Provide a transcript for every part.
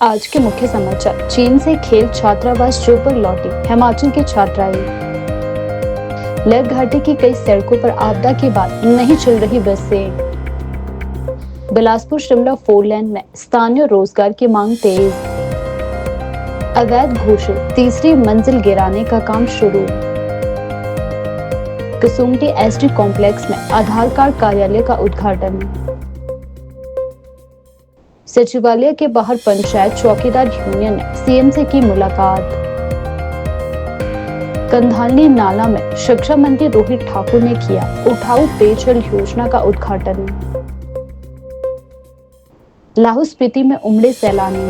आज के मुख्य समाचार। चीन से खेल छात्रावास जोपर लौटी हिमाचल की छात्राएं। लेह घाटी की कई सड़कों पर आपदा के बाद नहीं चल रही बसें। बिलासपुर शिमला 4 लेन में स्थानीय रोजगार की मांग तेज। अवैध घोषित तीसरी मंजिल गिराने का काम शुरू। कसुम्पटी एसडी कॉम्प्लेक्स में आधार कार्ड कार्यालय का उद्घाटन। सचिवालय के बाहर पंचायत चौकीदार यूनियन ने सीएम से की मुलाकात। कंधाली नाला में शिक्षा मंत्री रोहित ठाकुर ने किया उठाऊ पेयजल योजना का उद्घाटन। लाहौल स्पीति में उमड़े सैलानी।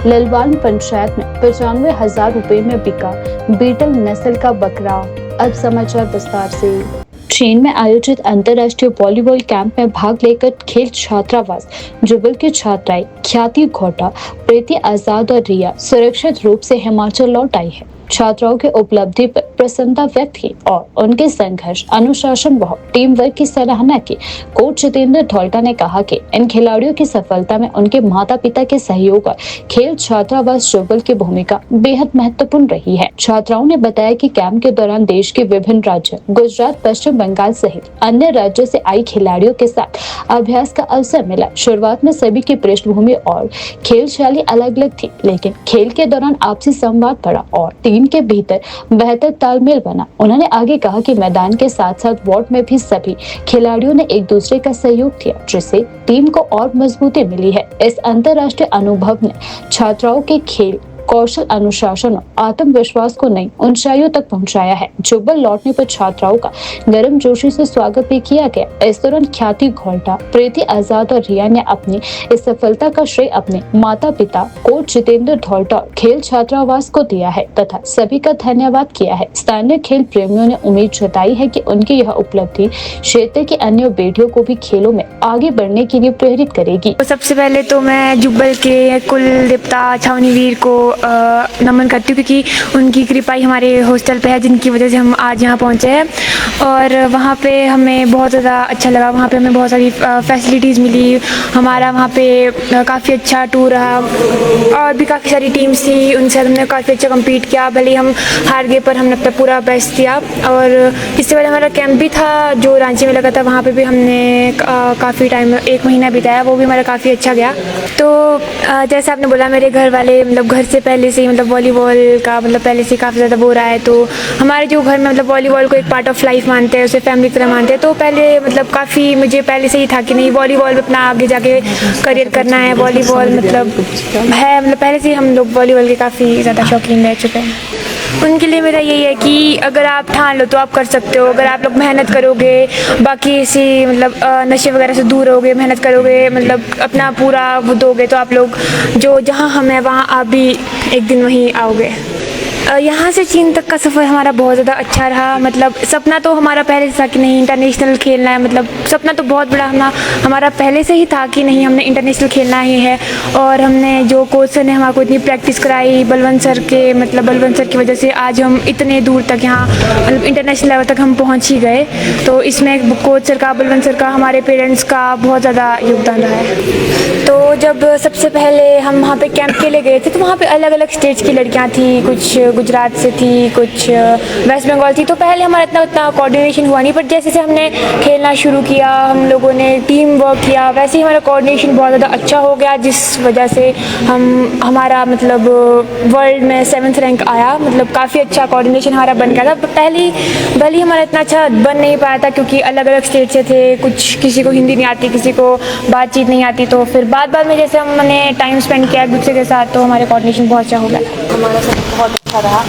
ललवान पंचायत में 95,000 रुपए में बिका बीटल नस्ल का बकरा। अब समाचार विस्तार से। चीन में आयोजित अंतर्राष्ट्रीय वॉलीबॉल कैंप में भाग लेकर खेल छात्रावास जुबल की छात्राएं ख्याति घोटा, प्रीति आजाद और रिया सुरक्षित रूप से हिमाचल लौट आई है। छात्राओं की उपलब्धि पर प्रसन्नता व्यक्त की और उनके संघर्ष, अनुशासन व टीम वर्क की सराहना की। कोच जितेंद्र धौल्टा ने कहा कि इन खिलाड़ियों की सफलता में उनके माता पिता के सहयोग और खेल छात्रावास जुबल की भूमिका बेहद महत्वपूर्ण रही है। छात्राओं ने बताया कि कैंप के दौरान देश के विभिन्न राज्यों, गुजरात, पश्चिम बंगाल सहित अन्य राज्यों से आई खिलाड़ियों के साथ अभ्यास का अवसर मिला। शुरुआत में सभी की पृष्ठभूमि और खेल शैली अलग अलग थी, लेकिन खेल के दौरान आपसी संवाद बढ़ा और टीम के भीतर बेहतर तालमेल बना। उन्होंने आगे कहा कि मैदान के साथ साथ वार्ड में भी सभी खिलाड़ियों ने एक दूसरे का सहयोग किया, जिससे टीम को और मजबूती मिली है। इस अंतर्राष्ट्रीय अनुभव ने छात्राओं के खेल कौशल, अनुशासन और आत्मविश्वास को नई ऊंचाइयों तक पहुंचाया है। जुबल लौटने पर छात्राओं का गर्मजोशी से स्वागत भी किया गया। इस दौरान ख्याति घोल्टा, प्रीति आजाद और रिया ने अपनी इस सफलता का श्रेय अपने माता पिता, कोच जितेंद्र धौल्टा और खेल छात्रावास को दिया है तथा सभी का धन्यवाद किया है। स्थानीय खेल प्रेमियों ने उम्मीद जताई है कि उनकी यह उपलब्धि क्षेत्र की अन्य बेटियों को भी खेलों में आगे बढ़ने के लिए प्रेरित करेगी। सबसे पहले तो मैं जुबल के कुल देवता छावनीवीर को नमन करती हूँ, क्योंकि उनकी कृपा ही हमारे हॉस्टल पे है, जिनकी वजह से हम आज यहाँ पहुँचे हैं। और वहाँ पे हमें बहुत ज़्यादा अच्छा लगा। वहाँ पे हमें बहुत सारी फैसिलिटीज़ मिली। हमारा वहाँ पे काफ़ी अच्छा टूर रहा और भी काफ़ी सारी टीम्स थी, उनसे हमने काफ़ी अच्छा कम्पीट किया। भले ही हम हार गए पर हमने अपना पूरा बेस्ट दिया। और इससे पहले हमारा कैंप भी था जो रांची में लगा था, वहाँ पर भी हमने काफ़ी टाइम 1 महीना बिताया, वो भी हमारा काफ़ी अच्छा गया। तो जैसे आपने बोला, मेरे घर वाले मतलब घर से पहले से ही मतलब वॉलीबॉल का मतलब पहले से काफ़ी ज़्यादा वो रहा है। तो हमारे जो घर में मतलब वॉलीबॉल को एक पार्ट ऑफ लाइफ मानते हैं, उसे फैमिली की तरह मानते हैं। तो पहले मतलब काफ़ी मुझे पहले से ही था कि नहीं, वॉलीबॉल में अपना आगे जाके करियर करना है। वॉलीबॉल मतलब है, मतलब पहले से ही हम लोग वॉलीबॉल के काफ़ी ज़्यादा शौकीन रह चुके हैं। उनके लिए मेरा यही है कि अगर आप ठान लो तो आप कर सकते हो। अगर आप लोग मेहनत करोगे, बाकी ऐसी मतलब नशे वगैरह से दूर रहोगे, मेहनत करोगे, मतलब अपना पूरा वो दोगे, तो आप लोग जो जहाँ हम हैं वहाँ आप भी एक दिन वहीं आओगे। यहाँ से चीन तक का सफ़र हमारा बहुत ज़्यादा अच्छा रहा। मतलब सपना तो हमारा पहले से था कि नहीं इंटरनेशनल खेलना है। मतलब सपना तो बहुत बड़ा हमारा पहले से ही था कि नहीं हमने इंटरनेशनल खेलना ही है। और हमने जो कोच सर ने हमारे को इतनी प्रैक्टिस कराई, बलवंत सर की वजह से आज हम इतने दूर तक यहाँ मतलब इंटरनेशनल लेवल तक हम पहुँच ही गए। तो इसमें कोच सर का, बलवंत सर का, हमारे पेरेंट्स का बहुत ज़्यादा योगदान रहा है। तो जब सबसे पहले हम वहाँ पे कैंप के लिए गए थे, तो वहाँ पे अलग अलग स्टेट्स की लड़कियाँ थी, कुछ गुजरात से थी, कुछ वेस्ट बंगाल थी। तो पहले हमारा इतना कोऑर्डिनेशन हुआ नहीं, पर जैसे जैसे हमने खेलना शुरू किया, हम लोगों ने टीम वर्क किया, वैसे ही हमारा कोऑर्डिनेशन बहुत ज़्यादा अच्छा हो गया, जिस वजह से हमारा मतलब वर्ल्ड में 7th रैंक आया। मतलब काफ़ी अच्छा कोऑर्डिनेशन हमारा बन गया था। भले ही हमारा इतना अच्छा बन नहीं पाया था, क्योंकि अलग अलग स्टेट से थे, कुछ किसी को हिंदी नहीं आती, किसी को बातचीत नहीं आती। तो फिर बाद में जैसे हमने टाइम स्पेंड किया एक दूसरे के साथ, तो हमारे कोऑर्डिनेशन बहुत अच्छा हो गया। हमारा सब बहुत अच्छा रहा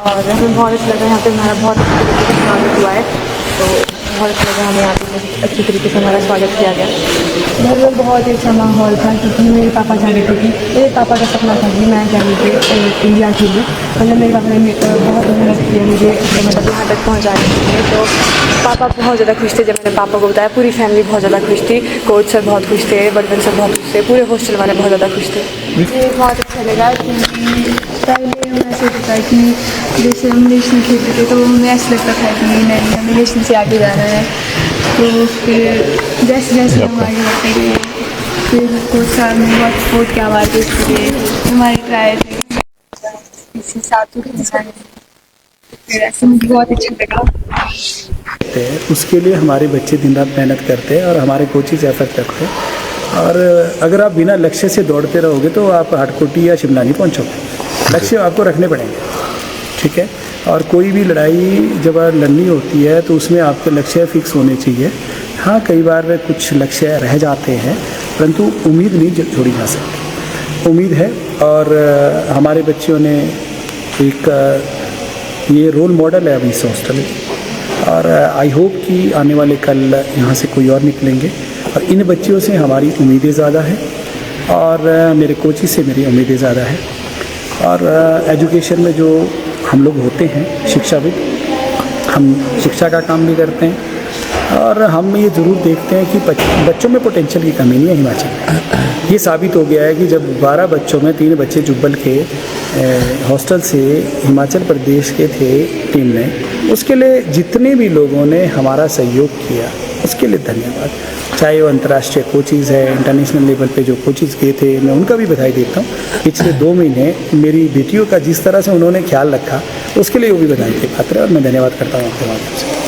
और हमें बहुत अच्छा लगा। यहाँ पे हमारा बहुत अच्छे तरीके से स्वागत हुआ है। तो बहुत अच्छा लगा, हमें यहाँ पे अच्छी तरीके से हमारा स्वागत किया गया। घर में बहुत ही अच्छा माहौल था, क्योंकि मेरे पापा चाहते थे कि मेरे पापा का सपना था कि मैं जाने के इंडिया के लिए, मतलब मेरे पापा ने बहुत मेहनत की है मुझे मतलब यहाँ तक पहुँचाने के लिए। तो पापा बहुत ज़्यादा खुश थे। जब मैंने पापा को बताया, पूरी फैमिली बहुत ज़्यादा खुश थी। कोच सर बहुत खुश थे, बलवंत सर बहुत खुश थे, पूरे हॉस्टल वाले बहुत ज़्यादा खुश थे। मुझे बहुत अच्छा लगा, क्योंकि पहले हमें ऐसे होता है कि जैसे हम नेशनल खेलते थे, तो हमें ऐसा लगता था कि नहीं हमें नेशनल से आगे जाना है। तो फिर जैसे जैसे हम आगे बढ़ते गए, फिर कोच साहब ने बहुत सपोर्ट किया हमारे टेस्ट के लिए, हमारे ट्रायल इसी साथ फिर ऐसे मुझे बहुत अच्छा लगा। उसके लिए हमारे बच्चे दिन रात मेहनत करते हैं और हमारे कोचेज एफर्ट करते हैं। और अगर आप बिना लक्ष्य से दौड़ते रहोगे तो आप हाटकोटी या शिमला नहीं पहुंचोगे। लक्ष्य आपको रखने पड़ेंगे, ठीक है। और कोई भी लड़ाई जब लड़नी होती है तो उसमें आपके लक्ष्य फिक्स होने चाहिए। हाँ, कई बार कुछ लक्ष्य रह जाते हैं, परंतु उम्मीद नहीं छोड़ी जा सकती। उम्मीद है और हमारे बच्चों ने एक ये रोल मॉडल है अभी इस हॉस्टल की, और आई होप कि आने वाले कल यहाँ से कोई और निकलेंगे। और इन बच्चों से हमारी उम्मीदें ज़्यादा हैं और मेरे कोचिज से मेरी उम्मीदें ज़्यादा हैं। और एजुकेशन में जो हम लोग होते हैं शिक्षाविद, हम शिक्षा का काम भी करते हैं और हम ये ज़रूर देखते हैं कि बच्चों में पोटेंशियल की कमी नहीं है हिमाचल में। ये साबित हो गया है कि जब 12 बच्चों में 3 बच्चे जुब्बल के हॉस्टल से हिमाचल प्रदेश के थे टीम ने, उसके लिए जितने भी लोगों ने हमारा सहयोग किया उसके लिए धन्यवाद। चाहे वो अंतर्राष्ट्रीय कोचिज़ है, इंटरनेशनल लेवल पे जो कोचिज़ गए थे, मैं उनका भी बधाई देता हूँ। पिछले 2 महीने मेरी बेटियों का जिस तरह से उन्होंने ख्याल रखा उसके लिए वो भी बधाई के पात्र है और मैं धन्यवाद करता हूँ आपके माध्यम से।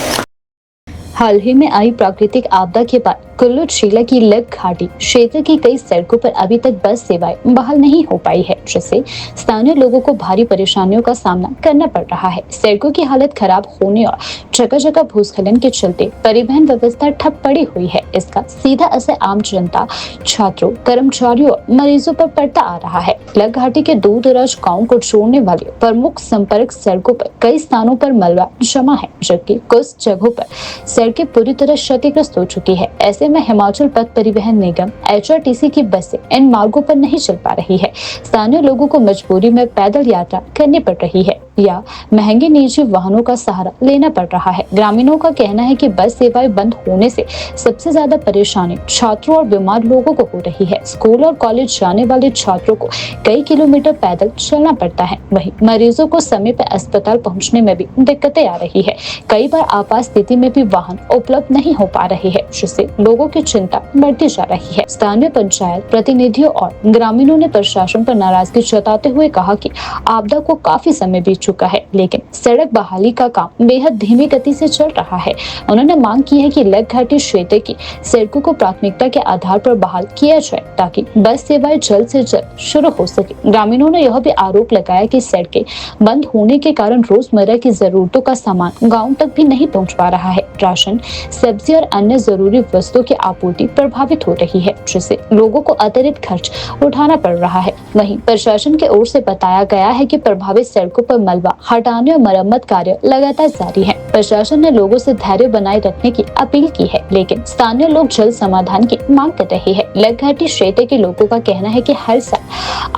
हाल ही में आई प्राकृतिक आपदा के बाद कुल्लू जिला की लग घाटी क्षेत्र की कई सड़कों पर अभी तक बस सेवाएं बहाल नहीं हो पाई है, जिससे स्थानीय लोगों को भारी परेशानियों का सामना करना पड़ रहा है। सड़कों की हालत खराब होने और जगह जगह भूस्खलन के चलते परिवहन व्यवस्था ठप पड़ी हुई है। इसका सीधा असर आम जनता, छात्रों, कर्मचारियों और मरीजों पर पड़ता आ रहा है। लग घाटी के दूर दराज गाँव को जोड़ने वाली प्रमुख संपर्क सड़कों पर कई स्थानों पर मलबा जमा है, जबकि कुछ जगहों पर सड़कें पूरी तरह क्षतिग्रस्त हो चुकी है। ऐसे में हिमाचल पथ परिवहन निगम HRTC की बसें इन मार्गों पर नहीं चल पा रही है। स्थानीय लोगों को मजबूरी में पैदल यात्रा करनी पड़ रही है या महंगे निजी वाहनों का सहारा लेना पड़ रहा है। ग्रामीणों का कहना है कि बस सेवाएं बंद होने से सबसे ज्यादा परेशानी छात्रों और बीमार लोगों को हो रही है। स्कूल और कॉलेज जाने वाले छात्रों को कई किलोमीटर पैदल चलना पड़ता है। वहीं मरीजों को समय पर अस्पताल पहुंचने में भी दिक्कतें आ रही है। कई बार आपात स्थिति में भी वाहन उपलब्ध नहीं हो पा रहे हैं, जिससे लोगों की चिंता बढ़ती जा रही है। स्थानीय पंचायत प्रतिनिधियों और ग्रामीणों ने प्रशासन पर नाराजगी जताते हुए कहा कि आपदा को काफी समय बीत चुका है, लेकिन सड़क बहाली का काम बेहद धीमी गति से चल रहा है। उन्होंने मांग की है कि लग घाटी क्षेत्र की सड़कों को प्राथमिकता के आधार पर बहाल किया जाए ताकि बस सेवाएं जल्द से जल्द शुरू हो सके। ग्रामीणों ने यह भी आरोप लगाया कि सड़कें बंद होने के कारण रोजमर्रा की जरूरतों का सामान गाँव तक भी नहीं पहुँच पा रहा है। राशन, सब्जी और अन्य जरूरी वस्तुओं की आपूर्ति प्रभावित हो रही है, जिससे लोगों को अतिरिक्त खर्च उठाना पड़ रहा है। वहीं प्रशासन की ओर से बताया गया है कि प्रभावित सड़कों पर मलबा हटाने और मरम्मत कार्य लगातार जारी है। प्रशासन ने लोगों से धैर्य बनाए रखने की अपील की है, लेकिन स्थानीय लोग जल्द समाधान की मांग कर रहे हैं। लग घाटी क्षेत्र के लोगों का कहना है कि हर साल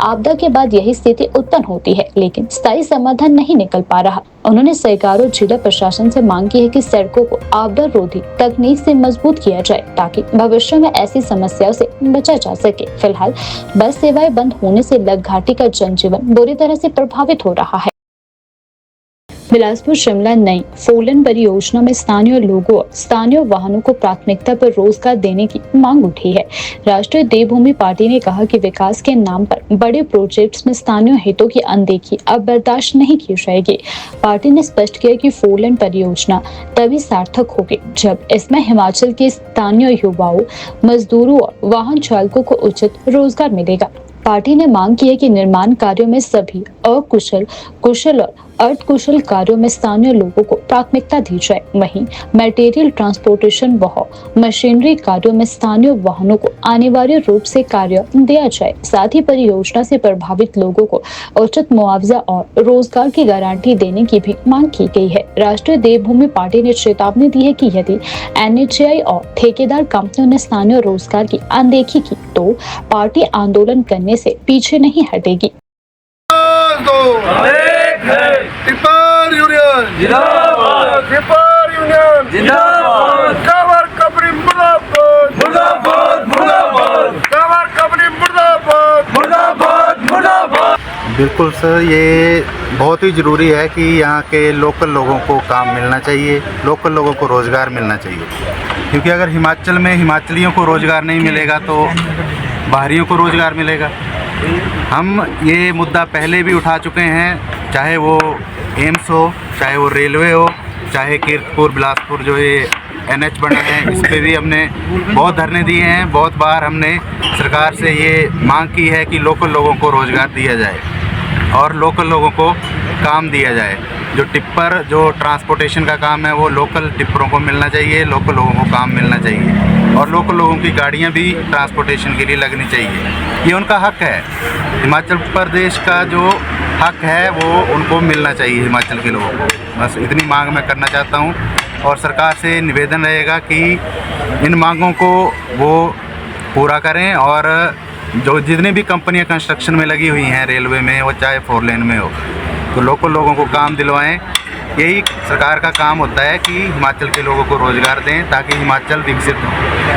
आपदा के बाद यही स्थिति उत्पन्न होती है, लेकिन स्थायी समाधान नहीं निकल पा रहा। उन्होंने सरकार और जिला प्रशासन से मांग की है कि सड़कों को आपदा रोधी तकनीक से मजबूत किया जाए ताकि भविष्य में ऐसी समस्याओं से बचा जा सके। फिलहाल बस सेवाएं बंद होने से लग घाटी का जनजीवन बुरी तरह से प्रभावित हो रहा है। बिलासपुर शिमला नई फोरलेन परियोजना में स्थानीय लोगों और स्थानीय वाहनों को प्राथमिकता पर रोजगार देने की मांग उठी है। राष्ट्रीय देवभूमि पार्टी ने कहा कि विकास के नाम पर बड़े प्रोजेक्ट्स में स्थानीय हितों की अनदेखी अब बर्दाश्त नहीं की जाएगी। पार्टी ने स्पष्ट किया कि फोरलेन परियोजना तभी सार्थक होगी जब इसमें हिमाचल के स्थानीय युवाओं, मजदूरों और वाहन चालकों को उचित रोजगार मिलेगा। पार्टी ने मांग की है कि निर्माण कार्यों में सभी अकुशल, कुशल और अर्धकुशल कार्यों में स्थानीय लोगों को प्राथमिकता दी जाए। वहीं मटेरियल ट्रांसपोर्टेशन व मशीनरी कार्यों में स्थानीय वाहनों को अनिवार्य रूप से कार्य दिया जाए। साथ ही परियोजना से प्रभावित लोगों को उचित मुआवजा और रोजगार की गारंटी देने की भी मांग की गई है। राष्ट्रीय देवभूमि पार्टी ने चेतावनी दी है कि यदि NHAI और ठेकेदार कंपनियों ने स्थानीय रोजगार की अनदेखी की तो पार्टी आंदोलन करने से पीछे नहीं हटेगी। टिप्पर यूनियन जिंदाबाद, टिप्पर यूनियन जिंदाबाद, कावर कंपनी मुर्दाबाद, मुर्दाबाद, मुर्दाबाद, कावर कंपनी मुर्दाबाद, मुर्दाबाद, मुर्दाबाद। बिल्कुल सर, ये बहुत ही ज़रूरी है कि यहाँ के लोकल लोगों को काम मिलना चाहिए, लोकल लोगों को रोज़गार मिलना चाहिए। क्योंकि अगर हिमाचल में हिमाचलियों को रोज़गार नहीं मिलेगा तो बाहरियों को रोज़गार मिलेगा। हम ये मुद्दा पहले भी उठा चुके हैं, चाहे वो एम्स हो, चाहे वो रेलवे हो, चाहे कीरतपुर बिलासपुर जो ये NH बना है, इस पे भी हमने बहुत धरने दिए हैं। बहुत बार हमने सरकार से ये मांग की है कि लोकल लोगों को रोज़गार दिया जाए और लोकल लोगों को काम दिया जाए। जो टिप्पर, जो ट्रांसपोर्टेशन का काम है, वो लोकल टिप्परों को मिलना चाहिए, लोकल लोगों को काम मिलना चाहिए और लोकल लोगों की गाड़ियाँ भी ट्रांसपोर्टेशन के लिए लगनी चाहिए। ये उनका हक है। हिमाचल प्रदेश का जो हक है वो उनको मिलना चाहिए, हिमाचल के लोगों को। बस इतनी मांग मैं करना चाहता हूँ और सरकार से निवेदन रहेगा कि इन मांगों को वो पूरा करें और जो जितनी भी कंपनियां कंस्ट्रक्शन में लगी हुई हैं, रेलवे में हो चाहे 4 लेन में हो, तो लोकल लोगों को काम दिलवाएं। यही सरकार का काम होता है कि हिमाचल के लोगों को रोज़गार दें ताकि हिमाचल विकसित हो।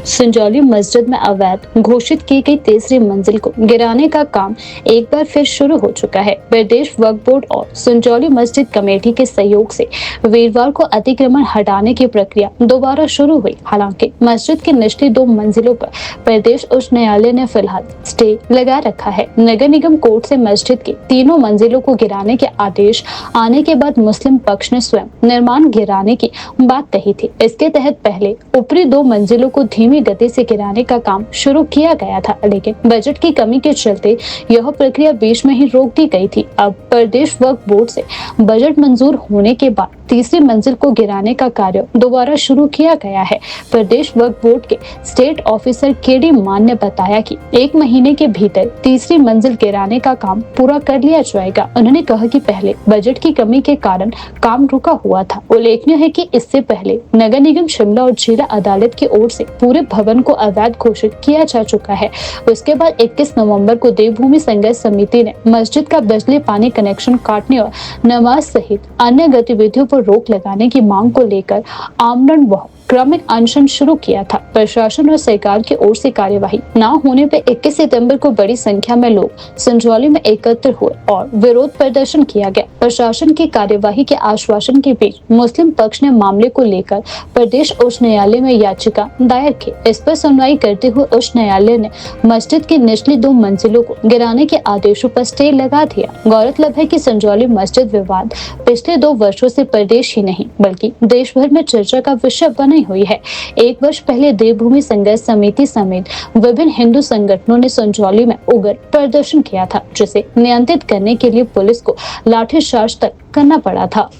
संजौली मस्जिद में अवैध घोषित की गई तीसरी मंजिल को गिराने का काम एक बार फिर शुरू हो चुका है। प्रदेश वक्फ बोर्ड और संजौली मस्जिद कमेटी के सहयोग से वीरवार को अतिक्रमण हटाने की प्रक्रिया दोबारा शुरू हुई। हालांकि मस्जिद की निचली 2 मंजिलों पर प्रदेश उच्च न्यायालय ने फिलहाल स्टे लगा रखा है। नगर निगम कोर्ट से मस्जिद की 3 मंजिलों को गिराने के आदेश आने के बाद मुस्लिम पक्ष ने स्वयं निर्माण गिराने की बात कही थी। इसके तहत पहले ऊपरी 2 मंजिलों को धीमी गति से गिराने का काम शुरू किया गया था, लेकिन बजट की कमी के चलते यह प्रक्रिया बीच में ही रोक दी गई थी। अब प्रदेश वक्फ बोर्ड से बजट मंजूर होने के बाद तीसरी मंजिल को गिराने का कार्य दोबारा शुरू किया गया है। प्रदेश वक्फ बोर्ड के स्टेट ऑफिसर KD मान ने बताया कि 1 महीने के भीतर तीसरी मंजिल गिराने का काम पूरा कर लिया जाएगा। उन्होंने कहा कि पहले बजट की कमी के कारण काम रुका हुआ था। उल्लेखनीय है कि इससे पहले नगर निगम शिमला और जिला अदालत की ओर से पूरे भवन को अवैध घोषित किया जा चुका है। उसके बाद 21 नवंबर को देवभूमि संघर्ष समिति ने मस्जिद का बिजली पानी कनेक्शन काटने और नमाज सहित अन्य गतिविधियों पर रोक लगाने की मांग को लेकर आमरण व क्रमिक अनशन शुरू किया था। प्रशासन और सरकार की ओर से कार्यवाही न होने पर 21 सितंबर को बड़ी संख्या में लोग संजौली में एकत्र हुए और विरोध प्रदर्शन किया गया। प्रशासन की कार्यवाही के आश्वासन के बीच मुस्लिम पक्ष ने मामले को लेकर प्रदेश उच्च न्यायालय में याचिका दायर की। इस पर सुनवाई करते हुए उच्च न्यायालय ने मस्जिद की निचली 2 मंजिलों को गिराने के आदेशों पर स्टे लगा दिया। गौरतलब है कि संजौली मस्जिद विवाद पिछले 2 वर्षों से प्रदेश ही नहीं बल्कि देश भर में चर्चा का विषय बने हुई है। 1 वर्ष पहले देवभूमि संघर्ष समिति समेत विभिन्न हिंदू संगठनों ने संजौली में उग्र प्रदर्शन किया था, जिसे नियंत्रित करने के लिए पुलिस को लाठीचार्ज तक करना पड़ा था।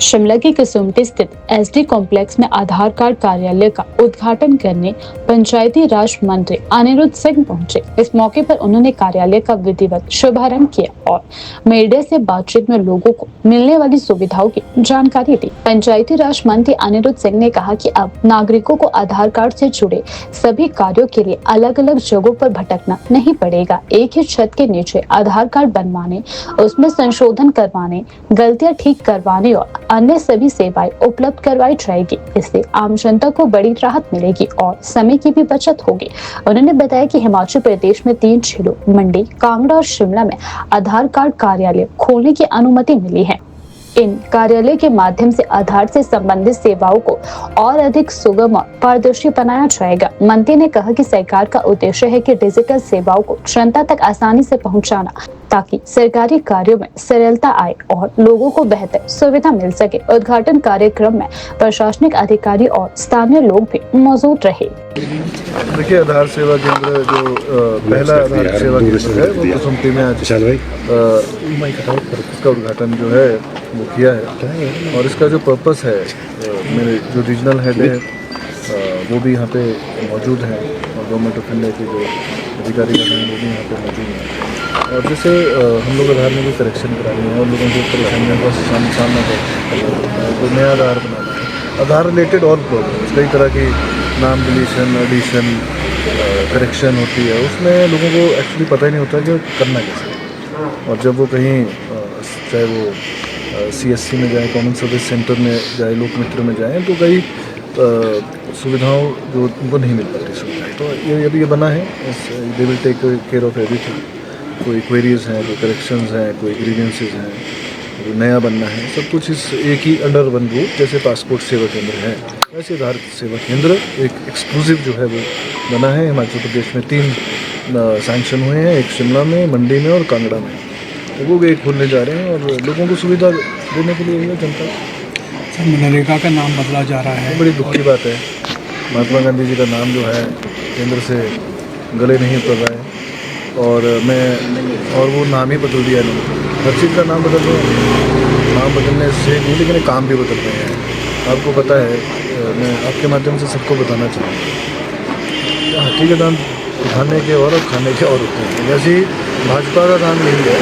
शिमला के कसुम्पटी स्थित SD कॉम्प्लेक्स में आधार कार्ड कार्यालय का उद्घाटन करने पंचायती राज मंत्री अनिरुद्ध सिंह पहुंचे। इस मौके पर उन्होंने कार्यालय का विधिवत शुभारंभ किया और मीडिया से बातचीत में लोगों को मिलने वाली सुविधाओं की जानकारी दी। पंचायती राज मंत्री अनिरुद्ध सिंह ने कहा कि अब नागरिकों को आधार कार्ड से जुड़े सभी कार्यों के लिए अलग अलग जगहों पर भटकना नहीं पड़ेगा। एक ही छत के नीचे आधार कार्ड बनवाने, उसमें संशोधन करवाने, गलतियां ठीक करवाने और अन्य सभी सेवाएं उपलब्ध करवाई जाएगी। इससे आम जनता को बड़ी राहत मिलेगी और समय की भी बचत होगी। उन्होंने बताया कि हिमाचल प्रदेश में 3 जिलों मंडी, कांगड़ा और शिमला में आधार कार्ड कार्यालय खोलने की अनुमति मिली है। इन कार्यालय के माध्यम से आधार से संबंधित सेवाओं को और अधिक सुगम और पारदर्शी बनाया जाएगा। मंत्री ने कहा कि सरकार का उद्देश्य है कि डिजिटल सेवाओं को जनता तक आसानी से पहुंचाना, ताकि सरकारी कार्यों में सरलता आए और लोगों को बेहतर सुविधा मिल सके। उद्घाटन कार्यक्रम में प्रशासनिक अधिकारी और स्थानीय लोग भी मौजूद रहे। देखिए, आधार सेवा केंद्र जो पहला आधार सेवा केंद्र है वो कसुम्पटी में आज इसका उद्घाटन जो है वो किया है और इसका जो पर्पस है, मेरे जो रीजनल हेड है वो भी यहाँ पे मौजूद हैं और गवर्नमेंट ऑफ इंडिया के जो अधिकारी हैं वो भी यहाँ पे मौजूद हैं। और जैसे हम लोग आधार में कोई करेक्शन करानी है और लोगों को परेशानियों का सामना है, तो नया आधार बनाना है, आधार रिलेटेड और प्रॉब्लम कई तरह की नाम डिलीशन, एडिशन, करेक्शन होती है, उसमें लोगों को एक्चुअली पता ही नहीं होता कि करना कैसे। और जब वो कहीं चाहे वो CSC में जाएँ, कॉमन सर्विस सेंटर में जाए, लोकमित्र में जाएँ, तो कई सुविधाओं जो उनको नहीं मिल पाती सुविधाएँ, तो ये अभी ये बना है, they will take care of everything. कोई क्वेरीज हैं, कोई करेक्शंस हैं, कोई ग्रीवेंसेज हैं, जो नया बनना है, सब कुछ इस एक ही अंडर वन रूट, जैसे पासपोर्ट सेवा केंद्र है वैसे आधार सेवा केंद्र एक एक्सक्लूसिव जो है वो बना है। हिमाचल प्रदेश में 3 सैंक्शन हुए हैं, एक शिमला में, मंडी में और कांगड़ा में, तो वो भी एक खुलने जा रहे हैं और लोगों को सुविधा देने के लिए जनता। मनरेगा का नाम बदला जा रहा है, बड़ी दुख की बात है। महात्मा गांधी जी का नाम जो है केंद्र से गले नहीं उतर रहा है और वो नाम ही बदल दिया इन्होंने, हर चीज़ का नाम बदल रहे हैं। नाम बदलने से नहीं, लेकिन काम भी बदल रहे हैं। आपको पता है, मैं आपके माध्यम से सबको बताना चाहूँगा, हाथी के दाम उठाने के और खाने के और होते हैं, वैसे ही भाजपा का काम यही है,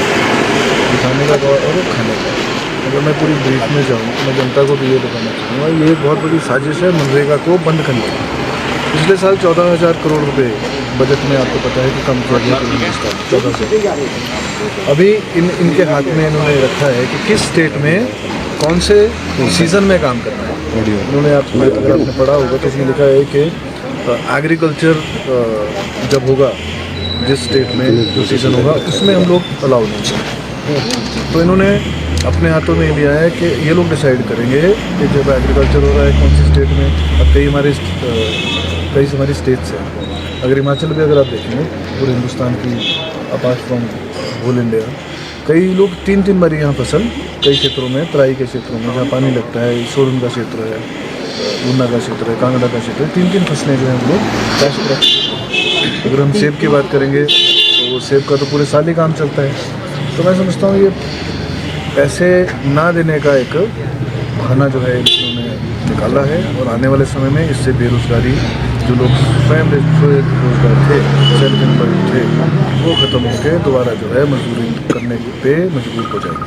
उठाने का और खाने का। अगर मैं पूरी ब्रीफ में जाऊँ तो मैं जनता को भी ये बताना चाहूँगा, ये बहुत बड़ी साजिश है मनरेगा को बंद करने की। पिछले साल 14,000 करोड़ रुपए बजट में आपको पता है कि कम किया गया, 14,000। अभी इनके हाथ में इन्होंने रखा है कि किस स्टेट में कौन से सीज़न में काम करना है। उन्होंने अगर आपने पढ़ा होगा तो उसमें लिखा है कि एग्रीकल्चर जब होगा, जिस स्टेट में जो सीज़न होगा उसमें हम लोग अलाउ नहीं करेंगे। तो इन्होंने अपने हाथों में लिया है कि ये लोग डिसाइड करेंगे कि जब एग्रीकल्चर हो रहा है कौन सी स्टेट में। अब कई हमारी स्टेट्स हैं, अगर हिमाचल भी अगर आप देखेंगे, पूरे हिंदुस्तान की अपार्ट फ्रॉम होल इंडिया, कई लोग 3-3 बारी यहाँ फसल, कई क्षेत्रों में, तराई के क्षेत्रों में जहाँ पानी लगता है, सोलन का क्षेत्र है, ऊना का क्षेत्र है, कांगड़ा का क्षेत्र है, 3-3 फसलें जो हैं हम लोग कैश रखते हैं। अगर हम सेब की बात करेंगे तो वो सेब का तो पूरे साल ही काम चलता है। तो मैं समझता हूँ ये पैसे ना देने का एक बहाना जो है इन्होंने निकाला है, और आने वाले समय में इससे बेरोजगारी, जो लोग स्वयं रोजगार थे, सेल्फ एम्प्लॉयड थे, वो ख़त्म होकर दोबारा जो है मजदूरी करने पे मजबूर हो जाएंगे।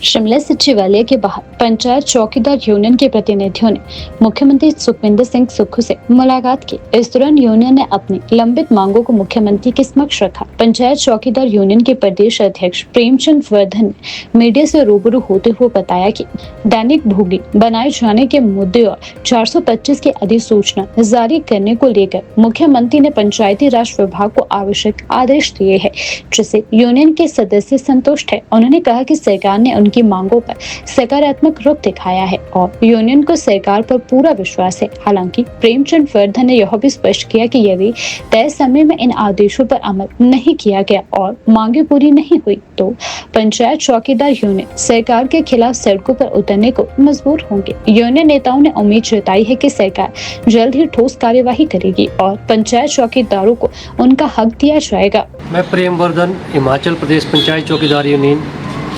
शिमला सचिवालय के बाहर पंचायत चौकीदार यूनियन के प्रतिनिधियों ने मुख्यमंत्री सुखविंदर सिंह सुक्खू से मुलाकात की। इस दौरान यूनियन ने अपनी लंबित मांगों को मुख्यमंत्री के समक्ष रखा। पंचायत चौकीदार यूनियन के प्रदेश अध्यक्ष प्रेमचंद वर्धन ने मीडिया से रूबरू होते हुए बताया कि दैनिक भोगी बनाए जाने के मुद्दे और 425 की अधिसूचना जारी करने को लेकर मुख्यमंत्री ने पंचायती राज विभाग को आवश्यक आदेश दिए हैं, जिससे यूनियन के सदस्य संतुष्ट है। उन्होंने कहा कि सरकार ने उनकी मांगों पर सकारात्मक रुख दिखाया है और यूनियन को सरकार पर पूरा विश्वास है। हालांकि प्रेमचंद वर्धन ने यह भी स्पष्ट किया कि यदि तय समय में इन आदेशों पर अमल नहीं किया गया और मांगे पूरी नहीं हुई तो पंचायत चौकीदार यूनियन सरकार के खिलाफ सड़कों पर उतरने को मजबूर होंगे। यूनियन नेताओं ने उम्मीद जताई है कि सरकार जल्द ही ठोस कार्यवाही करेगी और पंचायत चौकीदारों को उनका हक दिया जाएगा। मैं प्रेम वर्धन, हिमाचल प्रदेश पंचायत चौकीदार यूनियन।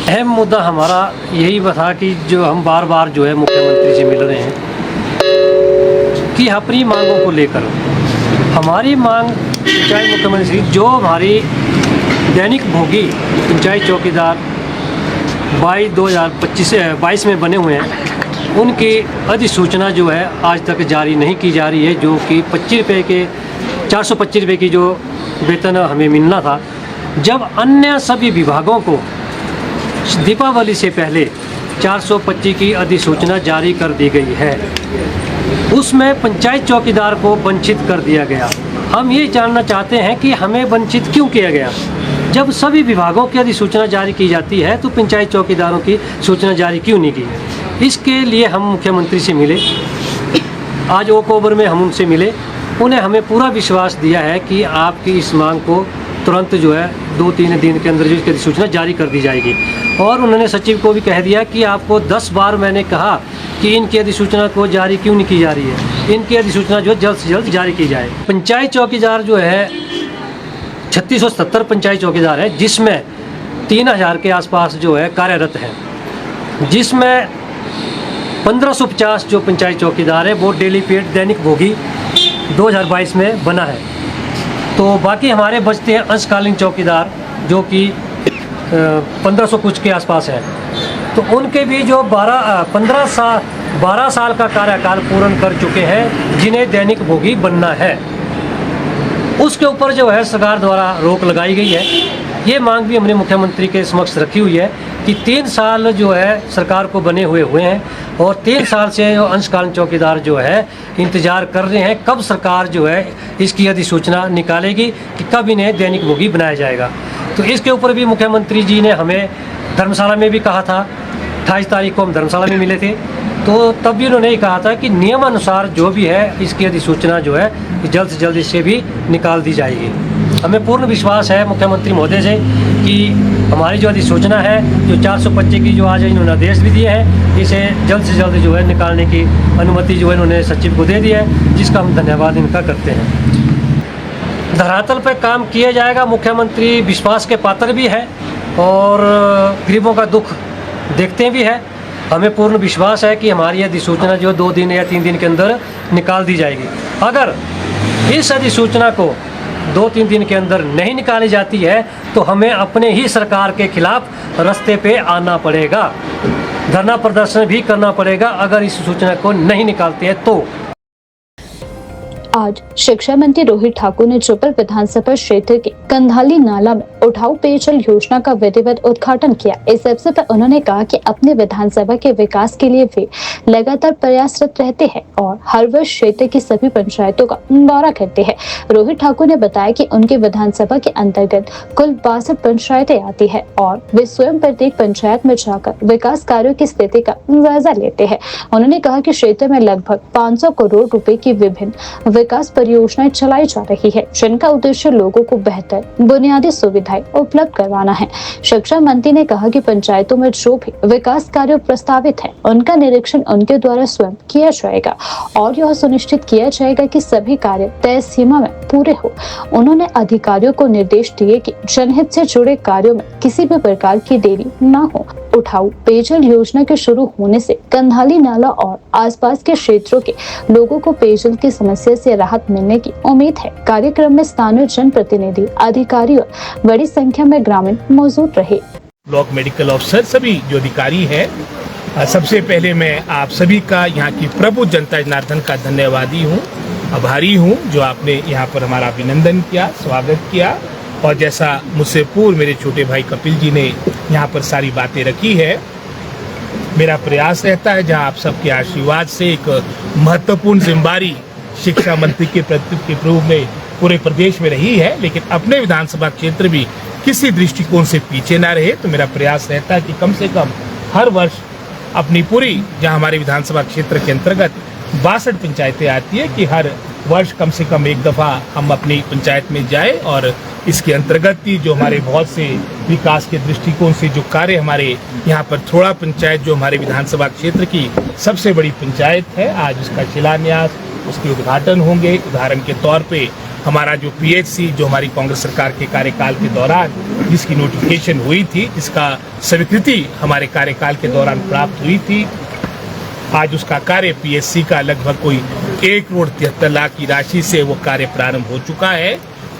अहम मुद्दा हमारा यही था कि जो हम बार बार जो है मुख्यमंत्री से मिल रहे हैं कि अपनी मांगों को लेकर हमारी मांग, चाहे मुख्यमंत्री जो हमारी दैनिक भोगी पंचायत चौकीदार 2022 में बने हुए हैं, उनकी अधिसूचना जो है आज तक जारी नहीं की जा रही है, जो कि 425 रुपये की जो वेतन हमें मिलना था, जब अन्य सभी विभागों को दीपावली से पहले 425 की अधिसूचना जारी कर दी गई है, उसमें पंचायत चौकीदार को वंचित कर दिया गया। हम ये जानना चाहते हैं कि हमें वंचित क्यों किया गया। जब सभी विभागों की अधिसूचना जारी की जाती है तो पंचायत चौकीदारों की सूचना जारी क्यों नहीं की। इसके लिए हम मुख्यमंत्री से मिले, आज ओक ओवर में हम उनसे मिले। उन्हें हमें पूरा विश्वास दिया है कि आपकी इस मांग को तुरंत जो है 2-3 दिन के अंदर जो इसकी अधिसूचना जारी कर दी जाएगी। और उन्होंने सचिव को भी कह दिया कि आपको 10 बार मैंने कहा कि इनकी अधिसूचना को जारी क्यों नहीं की जा रही है, इनकी अधिसूचना जो है जल्द से जल्द जारी की जाए। पंचायत चौकीदार जो है 3670 पंचायत चौकीदार है, जिसमें 3000 के आसपास जो है कार्यरत हैं, जिसमें 1550 जो पंचायत चौकीदार है वो डेली पेड दैनिक भोगी 2022 में बना है। तो बाकी हमारे बचते हैं अंशकालीन चौकीदार जो कि 1500 कुछ के आसपास है। तो उनके भी जो 12 साल का कार्यकाल पूर्ण कर चुके हैं, जिन्हें दैनिक भोगी बनना है, उसके ऊपर जो है सरकार द्वारा रोक लगाई गई है। ये मांग भी हमने मुख्यमंत्री के समक्ष रखी हुई है कि 3 साल जो है सरकार को बने हुए हैं और 3 साल से अंशकालीन चौकीदार जो है इंतज़ार कर रहे हैं कब सरकार जो है इसकी अधिसूचना निकालेगी कि कब इन्हें दैनिक भोगी बनाया जाएगा। तो इसके ऊपर भी मुख्यमंत्री जी ने हमें धर्मशाला में भी कहा था, 28 तारीख को हम धर्मशाला में मिले थे, तो तब भी उन्होंने कहा था कि नियमानुसार जो भी है इसकी अधिसूचना जो है जल्द से जल्द इससे भी निकाल दी जाएगी। हमें पूर्ण विश्वास है मुख्यमंत्री महोदय से कि हमारी जो अधिसूचना है, जो 425 की जो आज इन्होंने आदेश भी दिए हैं, इसे जल्द से जल्द जो है निकालने की अनुमति जो है इन्होंने सचिव को दे दी है, जिसका हम धन्यवाद इनका करते हैं। धरातल पर काम किया जाएगा। मुख्यमंत्री विश्वास के पात्र भी है और गरीबों का दुख देखते भी है। हमें पूर्ण विश्वास है कि हमारी अधिसूचना जो 2 दिन या 3 दिन के अंदर निकाल दी जाएगी। अगर इस अधिसूचना को 2-3 दिन के अंदर नहीं निकाली जाती है तो हमें अपने ही सरकार के खिलाफ रास्ते पे आना पड़ेगा, धरना प्रदर्शन भी करना पड़ेगा अगर इस सूचना को नहीं निकालते हैं तो। आज शिक्षा मंत्री रोहित ठाकुर ने जुब्बल विधानसभा क्षेत्र के कंधाली नाला में उठाऊ पेयजल योजना का विधिवत उद्घाटन किया। इस अवसर पर उन्होंने कहा कि अपने विधानसभा के विकास के लिए वे लगातार प्रयासरत रहते हैं और हर वर्ष क्षेत्र की सभी पंचायतों का दौरा करते हैं। रोहित ठाकुर ने बताया कि उनके विधानसभा के अंतर्गत कुल 62 पंचायतें आती है और वे स्वयं प्रत्येक पंचायत में जाकर विकास कार्यों की स्थिति का जायजा लेते हैं। उन्होंने कहा कि क्षेत्र में लगभग 500 करोड़ रुपए की विभिन्न विकास परियोजनाएं चलाई जा रही है, जिनका उद्देश्य लोगों को बेहतर बुनियादी सुविधाएं उपलब्ध करवाना है। शिक्षा मंत्री ने कहा कि पंचायतों में जो भी विकास कार्य प्रस्तावित है उनका निरीक्षण उनके द्वारा स्वयं किया जाएगा और यह सुनिश्चित किया जाएगा कि सभी कार्य तय सीमा में पूरे हो। उन्होंने अधिकारियों को निर्देश दिए कि जनहित से जुड़े कार्यों में किसी भी प्रकार की देरी न हो। उठाऊ पेयजल योजना के शुरू होने से कंधाली नाला और आसपास के क्षेत्रों के लोगों को पेयजल की समस्या से राहत मिलने की उम्मीद है। कार्यक्रम में स्थानीय जनप्रतिनिधि, अधिकारी और बड़ी संख्या में ग्रामीण मौजूद रहे। ब्लॉक मेडिकल ऑफिसर, सभी जो अधिकारी हैं, सबसे पहले मैं आप सभी का, यहाँ की प्रभु जनता जनार्दन का धन्यवादी हूँ, आभारी हूँ जो आपने यहाँ पर हमारा अभिनंदन किया, स्वागत किया। और जैसा मुझसे पूर्व मेरे छोटे भाई कपिल जी ने यहाँ पर सारी बातें रखी है, मेरा प्रयास रहता है जहाँ आप सबके आशीर्वाद से एक महत्वपूर्ण जिम्मेदारी शिक्षा मंत्री के रूप में पूरे प्रदेश में रही है, लेकिन अपने विधानसभा क्षेत्र भी किसी दृष्टिकोण से पीछे ना रहे। तो मेरा प्रयास रहता है कि कम से कम हर वर्ष अपनी पूरी, जहाँ हमारे विधानसभा क्षेत्र के अंतर्गत 62 पंचायतें आती है, कि हर वर्ष कम से कम एक दफ़ा हम अपनी पंचायत में जाए और इसके अंतर्गत ही जो हमारे बहुत से विकास के दृष्टिकोण से जो कार्य हमारे यहाँ पर थोड़ा पंचायत जो हमारे विधानसभा क्षेत्र की सबसे बड़ी पंचायत है, आज उसका शिलान्यास, उसके उद्घाटन होंगे। उदाहरण के तौर पे हमारा जो PHC जो हमारी कांग्रेस सरकार के कार्यकाल के दौरान जिसकी नोटिफिकेशन हुई थी, जिसका स्वीकृति हमारे कार्यकाल के दौरान प्राप्त हुई थी, आज उसका कार्य PHC का लगभग कोई 1,73,00,000 की राशि से वो कार्य प्रारंभ हो चुका है।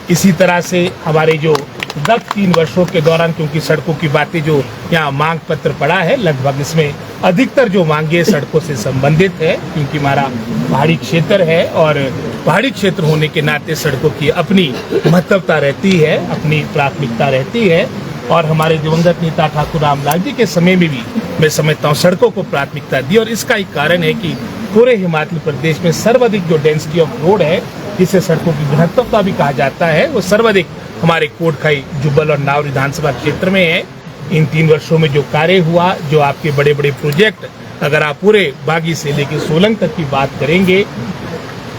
इसी तरह से हमारे जो गत 3 वर्षों के दौरान, क्योंकि सड़कों की बातें जो यहाँ मांग पत्र पड़ा है, लगभग इसमें अधिकतर जो मांगे सड़कों से संबंधित है, क्योंकि हमारा पहाड़ी क्षेत्र है और पहाड़ी क्षेत्र होने के नाते सड़कों की अपनी महत्वता रहती है, अपनी प्राथमिकता रहती है। और हमारे दिवंगत नेता ठाकुर रामलाल जी के समय में भी मैं समझता हूँ सड़कों को प्राथमिकता दी, और इसका एक कारण है कि पूरे हिमाचल प्रदेश में सर्वाधिक जो डेंसिटी ऑफ रोड है, जिसे सड़कों की घनत्वता भी कहा जाता है, वो सर्वाधिक हमारे कोटखाई, जुब्बल और नावर विधानसभा क्षेत्र में है। इन 3 वर्षों में जो कार्य हुआ, जो आपके बड़े बड़े प्रोजेक्ट, अगर आप पूरे बागी से लेकर सोलंग तक की बात करेंगे,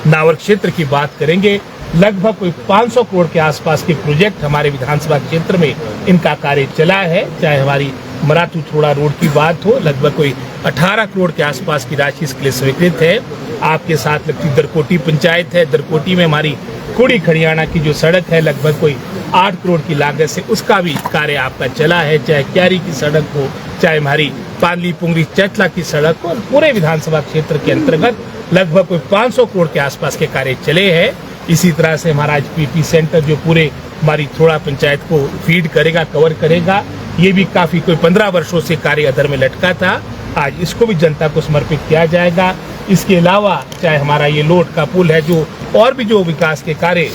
नावर क्षेत्र की बात करेंगे, लगभग कोई 500 करोड़ के आसपास के प्रोजेक्ट हमारे विधानसभा क्षेत्र में इनका कार्य चला है। चाहे हमारी मराठू थोड़ा रोड की बात हो, लगभग कोई 18 करोड़ के आसपास की राशि इसके लिए स्वीकृत है। आपके साथ लगती दरकोटी पंचायत है, दरकोटी में हमारी कुड़ी खड़ियाना की जो सड़क है, लगभग कोई 8 करोड़ की लागत से उसका भी कार्य आपका चला है। चाहे क्यारी की सड़क हो, चाहे हमारी पांडली पुंगरी चटला की सड़क हो, पूरे विधानसभा क्षेत्र के अंतर्गत लगभग कोई 500 करोड़ के आसपास के कार्य चले हैं। इसी तरह से हमारा आज PP सेंटर जो पूरे हमारी थोड़ा पंचायत को फीड करेगा, कवर करेगा, ये भी काफी कोई 15 वर्षों से कार्य अधर में लटका था, आज इसको भी जनता को समर्पित किया जाएगा। इसके अलावा चाहे हमारा ये लोट का पुल है, जो और भी जो विकास के कार्य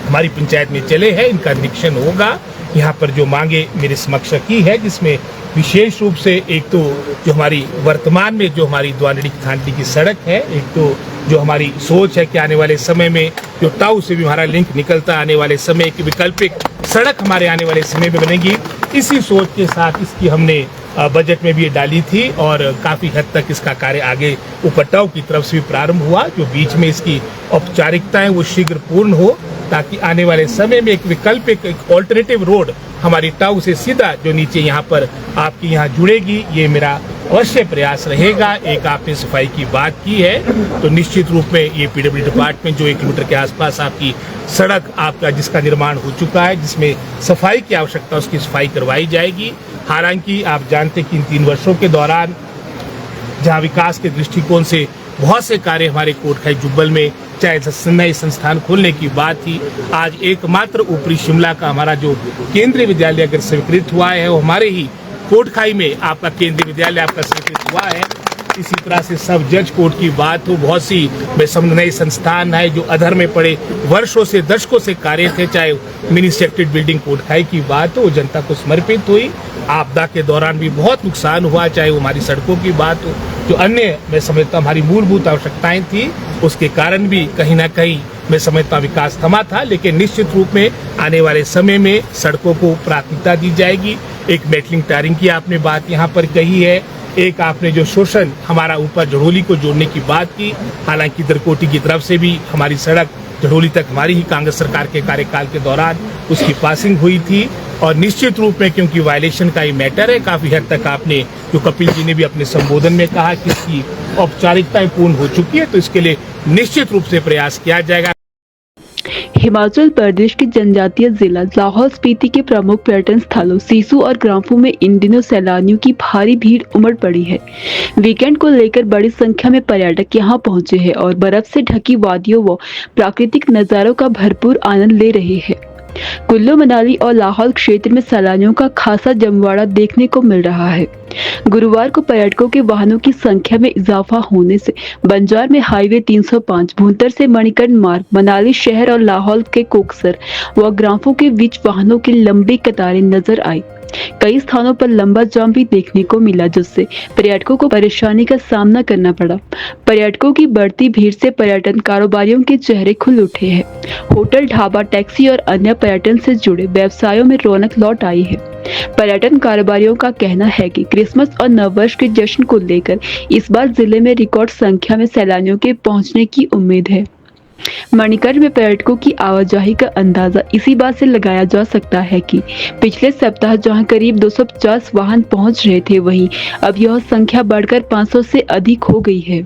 हमारी पंचायत में चले हैं, इनका निरीक्षण होगा। यहाँ पर जो मांगे मेरे समक्ष रखी है, जिसमें विशेष रूप से एक तो जो हमारी वर्तमान में जो हमारी द्वानडी थानडी की सड़क है, एक तो जो हमारी सोच है कि आने वाले समय में जो टाउ से भी हमारा लिंक निकलता आने वाले समय की वैकल्पिक सड़क हमारे आने वाले समय में बनेगी। इसी सोच के साथ इसकी हमने बजट में भी ये डाली थी और काफ़ी हद तक इसका कार्य आगे उपटाव की तरफ से भी प्रारंभ हुआ। जो बीच में इसकी औपचारिकताएं वो शीघ्र पूर्ण हो, ताकि आने वाले समय में एक वैकल्पिक एक ऑल्टरनेटिव रोड हमारी टाउ से सीधा जो नीचे यहाँ पर आपकी यहाँ जुड़ेगी, ये मेरा अवश्य प्रयास रहेगा। एक आपने सफाई की बात की है, तो निश्चित रूप में ये पीडब्ल्यू डिपार्टमेंट जो 1 किलोमीटर के आसपास आपकी सड़क आपका जिसका निर्माण हो चुका है, जिसमें सफाई की आवश्यकता उसकी सफाई करवाई जाएगी। हालांकि आप जानते कि इन 3 वर्षों के दौरान जहाँ विकास के दृष्टिकोण से बहुत से कार्य हमारे कोटखाई जुब्बल में, चाहे नए संस्थान खोलने की बात थी, आज एकमात्र ऊपरी शिमला का हमारा जो केंद्रीय विद्यालय अगर स्वीकृत हुआ है वो हमारे ही कोटखाई में आपका केंद्रीय विद्यालय आपका स्वीकृत हुआ है। इसी तरह से सब जज कोर्ट की बात हो, बहुत सी नए संस्थान है जो अधर में पड़े वर्षों से दशकों से कार्य थे, चाहे मिनी सेक्टेड बिल्डिंग कोटखाई की बात हो, जनता को समर्पित हुई। आपदा के दौरान भी बहुत नुकसान हुआ, चाहे वो हमारी सड़कों की बात हो, जो अन्य मैं समझता हमारी मूलभूत आवश्यकताएं थी, उसके कारण भी कहीं ना कहीं मैं समझता विकास थमा था। लेकिन निश्चित रूप में आने वाले समय में सड़कों को प्राथमिकता दी जाएगी। एक मेटलिंग टायरिंग की आपने बात यहाँ पर कही है, एक आपने जो शोषण हमारा ऊपर जड़ोली को जोड़ने की बात की, हालांकि दरकोटी की तरफ से भी हमारी सड़क जड़ोली तक हमारी ही कांग्रेस सरकार के कार्यकाल के दौरान उसकी पासिंग हुई थी। और निश्चित रूप में क्योंकि वायलेशन का ही मैटर है, काफ़ी हद तक आपने जो कपिल जी ने भी अपने संबोधन में कहा कि इसकी औपचारिकताएं पूर्ण हो चुकी है, तो इसके लिए निश्चित रूप से प्रयास किया जाएगा। हिमाचल प्रदेश के जनजातीय जिला लाहौल स्पीति के प्रमुख पर्यटन स्थलों सिसु और ग्राम्फू में इन दिनों सैलानियों की भारी भीड़ उमड़ पड़ी है। वीकेंड को लेकर बड़ी संख्या में पर्यटक यहां पहुंचे हैं और बर्फ से ढकी वादियों व प्राकृतिक नजारों का भरपूर आनंद ले रहे हैं। कुल्लू मनाली और लाहौल क्षेत्र में सैलानियों का खासा जमवाड़ा देखने को मिल रहा है। गुरुवार को पर्यटकों के वाहनों की संख्या में इजाफा होने से बंजार में हाईवे 305 भूंतर से मणिकर्ण मार्ग मनाली शहर और लाहौल के कोकसर व ग्राम्फू के बीच वाहनों की लंबी कतारें नजर आई। कई स्थानों पर लंबा जाम भी देखने को मिला, जिससे पर्यटकों को परेशानी का सामना करना पड़ा। पर्यटकों की बढ़ती भीड़ से पर्यटन कारोबारियों के चेहरे खुल उठे हैं। होटल, ढाबा, टैक्सी और अन्य पर्यटन से जुड़े व्यवसायों में रौनक लौट आई है। पर्यटन कारोबारियों का कहना है कि क्रिसमस और नववर्ष के जश्न को लेकर इस बार जिले में रिकॉर्ड संख्या में सैलानियों के पहुंचने की उम्मीद है। मणिकर्ण में पर्यटकों की आवाजाही का अंदाजा इसी बात से लगाया जा सकता है कि पिछले सप्ताह जहां करीब 250 वाहन पहुंच रहे थे, वहीं अब यह संख्या बढ़कर 500 से अधिक हो गई है।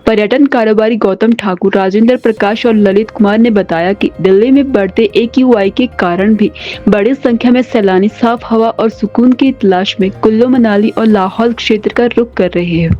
पर्यटन कारोबारी गौतम ठाकुर, राजेंद्र प्रकाश और ललित कुमार ने बताया कि दिल्ली में बढ़ते AQI के कारण भी बड़ी संख्या में सैलानी साफ हवा और सुकून की तलाश में कुल्लू मनाली और लाहौल क्षेत्र का रुख कर रहे हैं।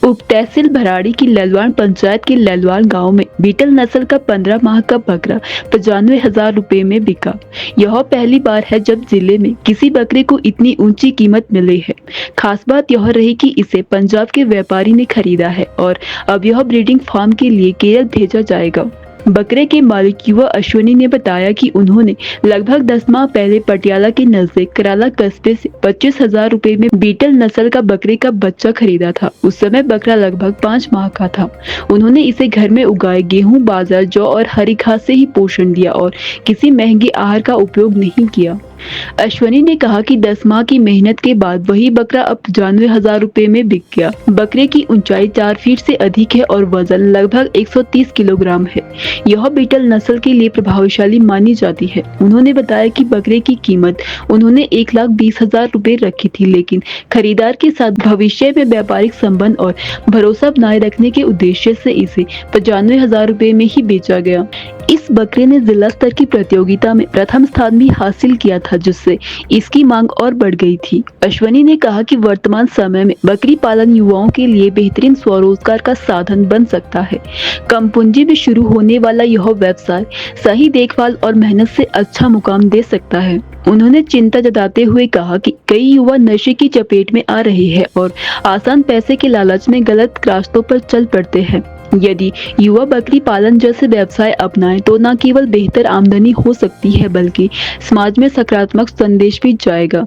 उप तहसील भराड़ी की ललवान पंचायत के ललवान गांव में बीटल नस्ल का 15 माह का बकरा 95,000 रुपए में बिका। यह पहली बार है जब जिले में किसी बकरे को इतनी ऊंची कीमत मिली है। खास बात यह रही कि इसे पंजाब के व्यापारी ने खरीदा है और अब यह ब्रीडिंग फार्म के लिए केरल भेजा जाएगा। बकरे के मालिक युवा अश्विनी ने बताया कि उन्होंने लगभग 10 माह पहले पटियाला के नजदीक कराला कस्बे से 25,000 रुपए में बीटल नस्ल का बकरे का बच्चा खरीदा था। उस समय बकरा लगभग 5 माह का था। उन्होंने इसे घर में उगाए गेहूं, बाजरा, जौ और हरी घास से ही पोषण दिया और किसी महंगे आहार का उपयोग नहीं किया। अश्विनी ने कहा कि 10 माह की मेहनत के बाद वही बकरा अब 95,000 रुपए में बिक गया। बकरे की ऊंचाई 4 फीट से अधिक है और वजन लगभग 130 किलोग्राम है। यह बीटल नस्ल के लिए प्रभावशाली मानी जाती है। उन्होंने बताया कि बकरे की कीमत उन्होंने 1,20,000 रुपए रखी थी, लेकिन खरीदार के साथ भविष्य में व्यापारिक संबंध और भरोसा बनाए रखने के उद्देश्य से इसे 95,000 रुपए में ही बेचा गया। इस बकरे ने जिला स्तर की प्रतियोगिता में प्रथम स्थान भी हासिल किया था, जिससे इसकी मांग और बढ़ गई थी। अश्विनी ने कहा कि वर्तमान समय में बकरी पालन युवाओं के लिए बेहतरीन स्वरोजगार का साधन बन सकता है। कम पूंजी में शुरू होने वाला यह व्यवसाय सही देखभाल और मेहनत से अच्छा मुकाम दे सकता है। उन्होंने चिंता जताते हुए कहा कि कई युवा नशे की चपेट में आ रहे हैं और आसान पैसे के लालच में गलत रास्तों पर चल पड़ते हैं। यदि युवा बकरी पालन जैसे व्यवसाय अपनाएं तो न केवल बेहतर आमदनी हो सकती है बल्कि समाज में सकारात्मक संदेश भी जाएगा।